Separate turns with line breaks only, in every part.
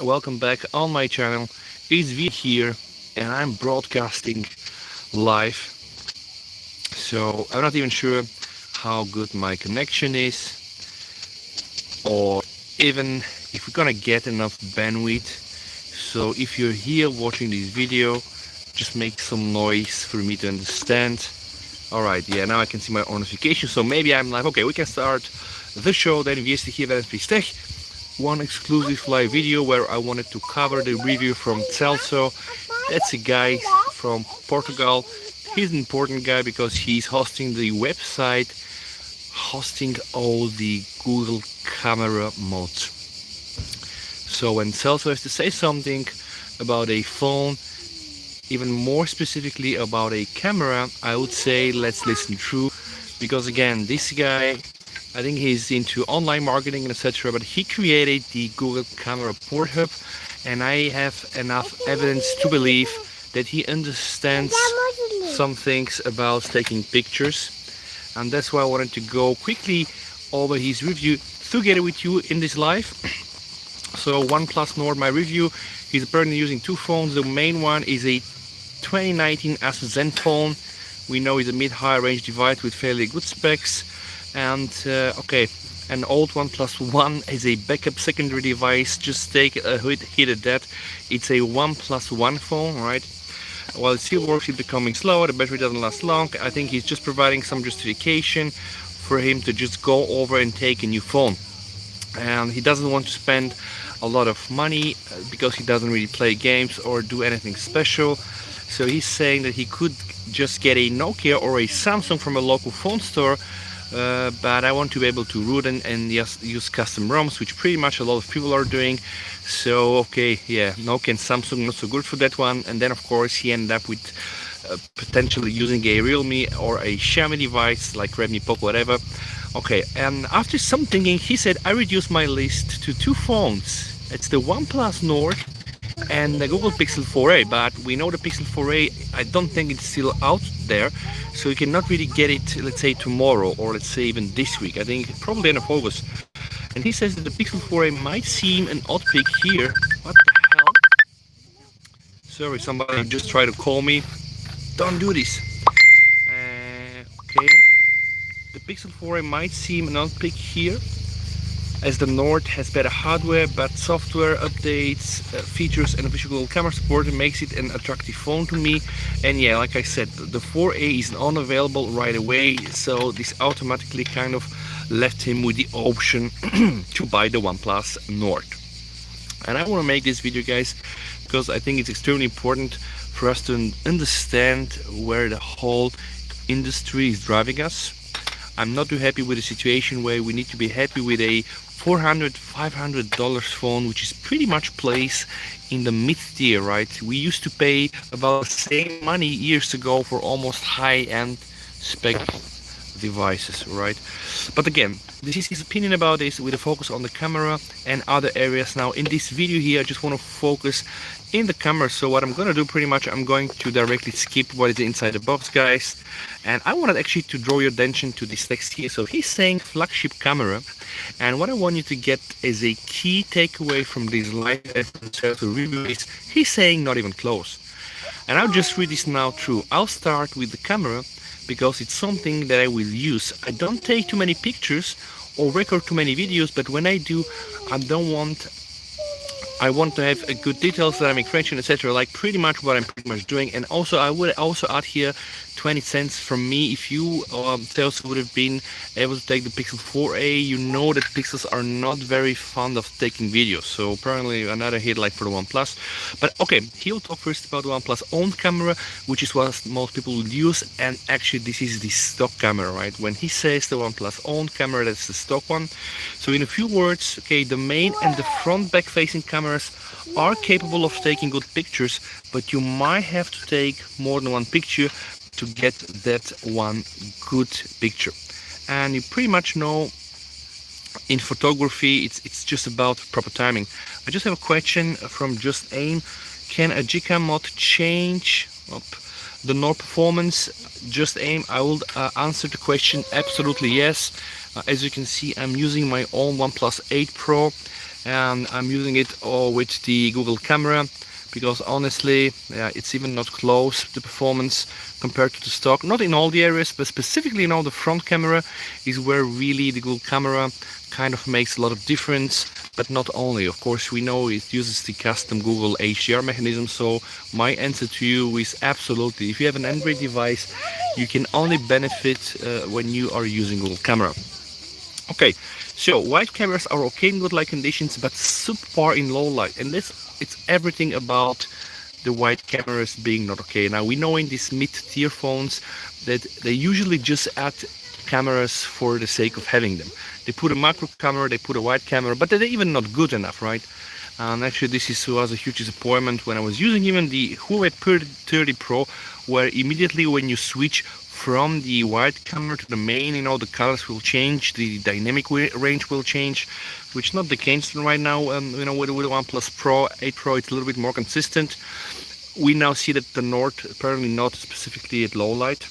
Welcome back on my channel. It's V here and I'm broadcasting live. So I'm not even sure how good my connection is or even if we're gonna get enough bandwidth. So if you're here watching this video, just make some noise for me to understand. Alright, yeah, now I can see my own notification, so maybe I'm live. Okay, we can start the show then. Vi är hier bij Tech. One exclusive live video where I wanted to cover the review from Celso. That's a guy from Portugal. He's an important guy because he's hosting the website, hosting all the Google camera mods. So when Celso has to say something about a phone, even more specifically about a camera, I would say let's listen through, because again, this guy, I think he's into online marketing and etc., but he created the Google Camera Port Hub, and I have enough evidence to believe that he understands some things about taking pictures, and that's why I wanted to go quickly over his review together with you in this live. So OnePlus Nord, my review. He's apparently using two phones. The main one is a 2019 Asus Zenfone. We know it's a mid-high range device with fairly good specs. And okay, an old OnePlus One is a backup secondary device. Just take a hit at that. It's a OnePlus One phone, right? While it still works, it's becoming slower. The battery doesn't last long. I think he's just providing some justification for him to just go over and take a new phone. And he doesn't want to spend a lot of money because he doesn't really play games or do anything special. So he's saying that he could just get a Nokia or a Samsung from a local phone store, but I want to be able to root and just use custom ROMs, which pretty much a lot of people are doing. So okay, yeah, Nokia and Samsung not so good for that one. And then of course he ended up with potentially using a Realme or a Xiaomi device like Redmi, Poco, whatever. Okay, and after some thinking, he said I reduced my list to two phones. It's the OnePlus Nord and the Google Pixel 4a, but we know the Pixel 4a, I don't think it's still out there, so you cannot really get it, let's say tomorrow, or let's say even this week. I think probably end of August. And he says that the Pixel 4a might seem an odd pick here. What the hell? Sorry, somebody just tried to call me. Don't do this. Okay. The Pixel 4a might seem an odd pick here, as the Nord has better hardware, but software updates, features and visual camera support makes it an attractive phone to me. And yeah, like I said, the 4a is unavailable right away, so this automatically kind of left him with the option to buy the OnePlus Nord. And I want to make this video, guys, because I think it's extremely important for us to understand where the whole industry is driving us. I'm not too happy with a situation where we need to be happy with a $400–500 phone, which is pretty much placed in the mid-tier, right? We used to pay about the same money years ago for almost high-end spec devices, right? But again, this is his opinion about this with a focus on the camera and other areas. Now in this video here, I just want to focus in the camera. So what I'm going to do, pretty much I'm going to directly skip what is inside the box, guys, and I wanted actually to draw your attention to this text here. So he's saying flagship camera, and what I want you to get as a key takeaway from this live review is he's saying not even close. And I'll just read this now through. I'll start with the camera because it's something that I will use. I don't take too many pictures or record too many videos, but when I do, I want to have a good details, dynamic range, etc. Like pretty much what I'm pretty much doing. And also I would also add here 20 cents from me. If you sales would have been able to take the Pixel 4a, you know that Pixels are not very fond of taking videos. So apparently another hit like for the OnePlus. But okay, he'll talk first about the OnePlus own camera, which is what most people will use. And actually this is the stock camera, right? When he says the OnePlus own camera, that's the stock one. So in a few words, okay, the main and the front back facing cameras are capable of taking good pictures, but you might have to take more than one picture to get that one good picture. And you pretty much know in photography it's just about proper timing. I just have a question from Just Aim. Can a Gcam mod change the Nord performance? Just Aim, I will answer the question absolutely yes. As you can see, I'm using my own OnePlus 8 Pro, and I'm using it all with the Google camera, because honestly, yeah, it's even not close to performance compared to the stock. Not in all the areas, but specifically in all the front camera is where really the Google camera kind of makes a lot of difference. But not only, of course, we know it uses the custom Google HDR mechanism. So my answer to you is absolutely, if you have an Android device, you can only benefit when you are using Google camera. Okay, so wide cameras are okay in good light conditions, but subpar in low light, and this it's everything about the wide cameras being not okay. Now we know in these mid-tier phones that they usually just add cameras for the sake of having them. They put a macro camera, they put a wide camera, but they're even not good enough, right? And actually was a huge disappointment when I was using even the Huawei P30 Pro, where immediately when you switch from the wide camera to the main, the colors will change, the dynamic range will change, which is not the case right now. With the OnePlus Pro 8 Pro, it's a little bit more consistent. We now see that the Nord apparently not specifically at low light.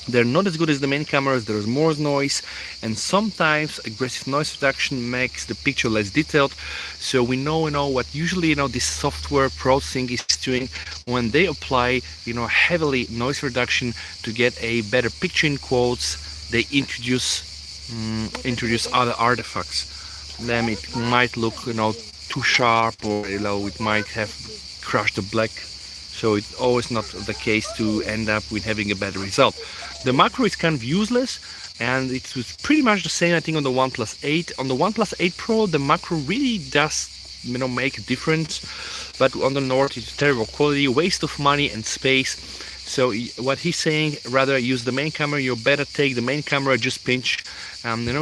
They're not as good as the main cameras, there's more noise, and sometimes aggressive noise reduction makes the picture less detailed. So we know, what usually, this software processing is doing when they apply, heavily noise reduction to get a better picture in quotes, they introduce other artifacts. Then it might look, too sharp, or, it might have crushed the black. So it's always not the case to end up with having a better result. The macro is kind of useless, and it was pretty much the same, I think, on the OnePlus 8. On the OnePlus 8 Pro, the macro really does, make a difference, but on the Nord, it's terrible quality, waste of money and space. So what he's saying, rather use the main camera. You better take the main camera, just pinch,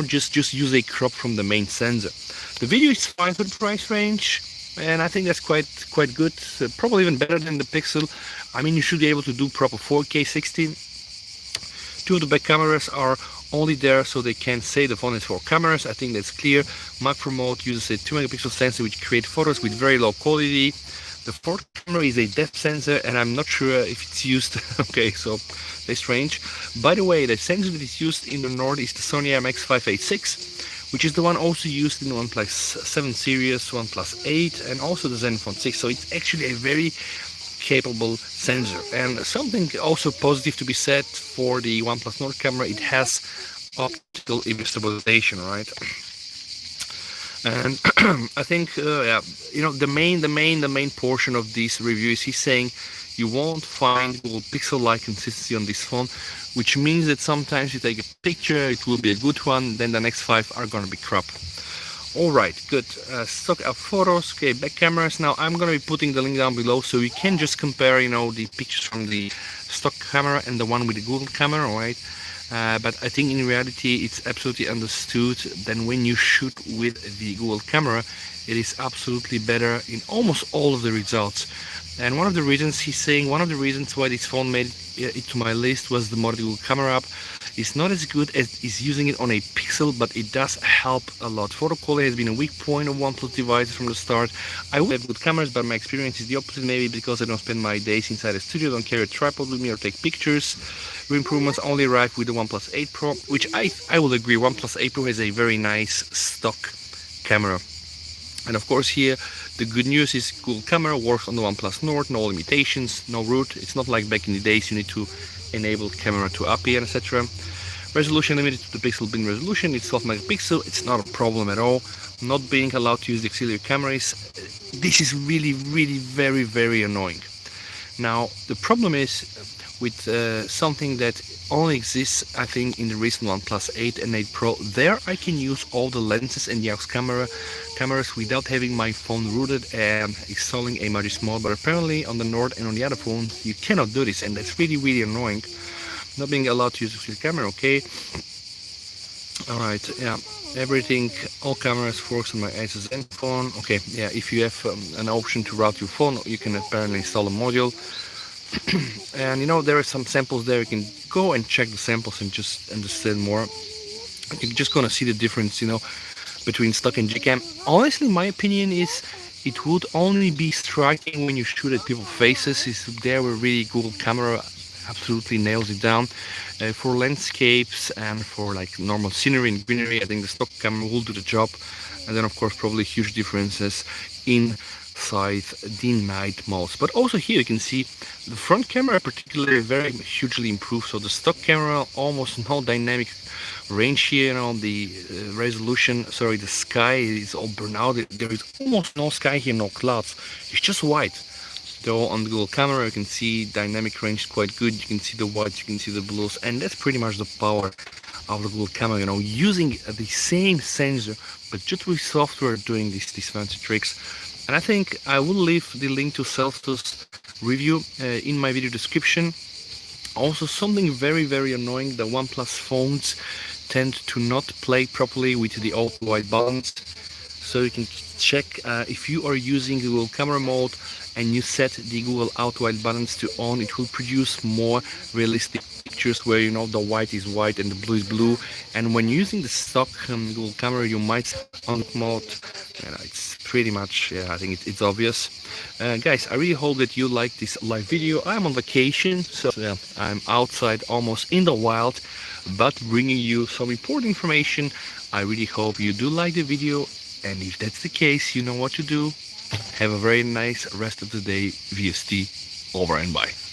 just use a crop from the main sensor. The video is fine for the price range, and I think that's quite good, probably even better than the Pixel. I mean, you should be able to do proper 4K 60. Two of the back cameras are only there so they can say the phone has 4 cameras. I think that's clear. Macro mode uses a 2 megapixel sensor which creates photos with very low quality. The fourth camera is a depth sensor, and I'm not sure if it's used. Okay, so that's strange. By the way, the sensor that is used in the Nord is the Sony IMX586, which is the one also used in the OnePlus 7 series, OnePlus 8, and also the Zenfone 6. So it's actually a very capable sensor. And something also positive to be said for the OnePlus Nord camera, it has optical image stabilization, right? And I think, the main portion of this review is he's saying you won't find Google Pixel-like consistency on this phone, which means that sometimes you take a picture, it will be a good one, then the next 5 are going to be crap. Alright, good. Stock up photos, okay, back cameras. Now I'm going to be putting the link down below so you can just compare, the pictures from the stock camera and the one with the Google camera, alright? But I think in reality it's absolutely understood that when you shoot with the Google camera, it is absolutely better in almost all of the results. And one of the reasons he's saying, one of the reasons why this phone made it to my list was the modded Google camera app. It's not as good as is using it on a Pixel, but it does help a lot. Photo quality has been a weak point of OnePlus devices from the start. I would have good cameras, but my experience is the opposite, maybe because I don't spend my days inside a studio, don't carry a tripod with me or take pictures. Improvements only arrive with the OnePlus 8 Pro, which I will agree, OnePlus 8 Pro has a very nice stock camera. And of course here, the good news is Google camera works on the OnePlus Nord, no limitations, no root. It's not like back in the days you need to enable camera to API, etc. Resolution limited to the pixel bin resolution, it's 12 megapixel, it's not a problem at all. Not being allowed to use the auxiliary cameras, this is really very, very annoying. Now, the problem is with something that only exists, I think, in the recent OnePlus 8 and 8 Pro. There I can use all the lenses and the aux cameras without having my phone rooted and installing a Magic Small, but apparently on the Nord and on the other phones you cannot do this, and that's really annoying. Not being allowed to use the camera, okay. Alright, yeah, everything, all cameras works on my Asus Zenfone. Okay, yeah, if you have an option to route your phone, you can apparently install a module. And there are some samples there, you can go and check the samples and just understand more. You're just gonna see the difference, between stock and Gcam. Honestly, my opinion is it would only be striking when you shoot at people's faces. Is there where really Google camera absolutely nails it down. For landscapes and for like normal scenery and greenery, I think the stock camera will do the job. and then of course probably huge differences inside the night modes. But also here you can see the front camera particularly very hugely improved. So the stock camera almost no dynamic range here. The resolution, sorry, the sky is all burned out. There is almost no sky here, no clouds. It's just white. Though on the Google camera you can see dynamic range is quite good. You can see the whites, you can see the blues, and that's pretty much the power of the Google camera. Using the same sensor, but just with software doing these fancy tricks. And I think I will leave the link to Celso's review in my video description. Also, something very annoying: the OnePlus phones tend to not play properly with the auto white balance. So you can check if you are using Google camera mode and you set the Google auto white balance to on, it will produce more realistic pictures where the white is white and the blue is blue. And when using the stock Google camera, you might set on mode. It's pretty much, yeah, I think it's obvious. Guys, I really hope that you like this live video. I'm on vacation, so yeah, I'm outside almost in the wild, but bringing you some important information. I really hope you do like the video, and if that's the case, you know what to do. Have a very nice rest of the day. VST, over and bye.